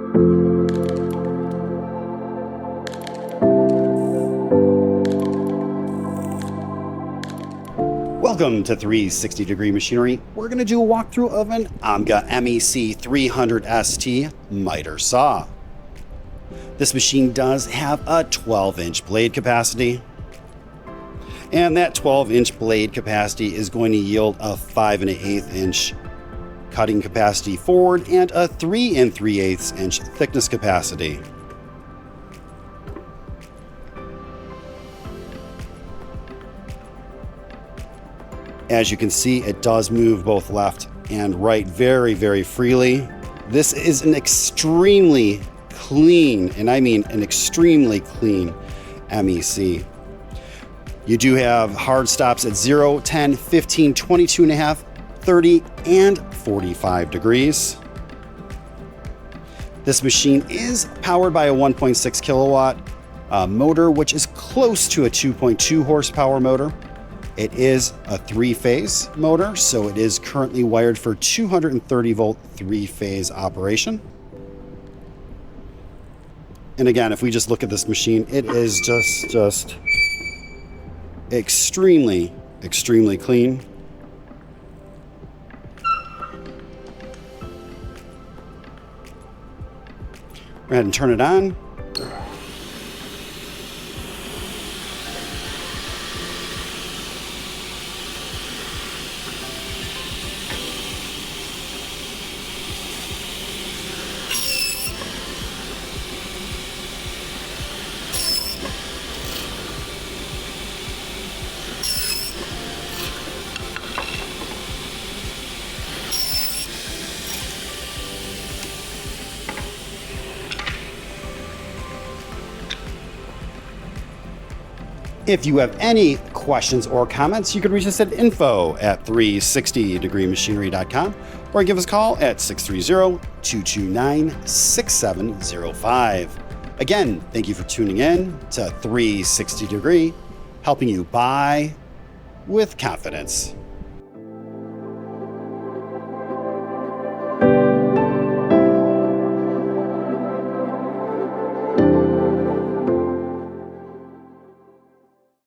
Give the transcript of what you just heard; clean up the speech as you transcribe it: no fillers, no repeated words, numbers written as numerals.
Welcome to 360 Degree Machinery. We're going to do a walkthrough of an Omga MEC 300ST miter saw. This machine does have a 12-inch blade capacity, and that 12-inch blade capacity is going to yield a 5 1/8 inch cutting capacity forward and a 3 3/8 inch thickness capacity. As you can see, it does move both left and right very, very freely. This is an extremely clean, and I mean an extremely clean MEC. You do have hard stops at 0, 10, 15, 22.5, 30, and 45 degrees. This machine is powered by a 1.6 kilowatt motor, which is close to a 2.2 horsepower motor. It is a 3-phase motor, so it is currently wired for 230 volt 3-phase operation. And again, if we just look at this machine, it is just extremely, extremely clean. Go ahead and turn it on. If you have any questions or comments, you can reach us at info@360degreemachinery.com or give us a call at 630-229-6705. Again, thank you for tuning in to 360 Degree, helping you buy with confidence.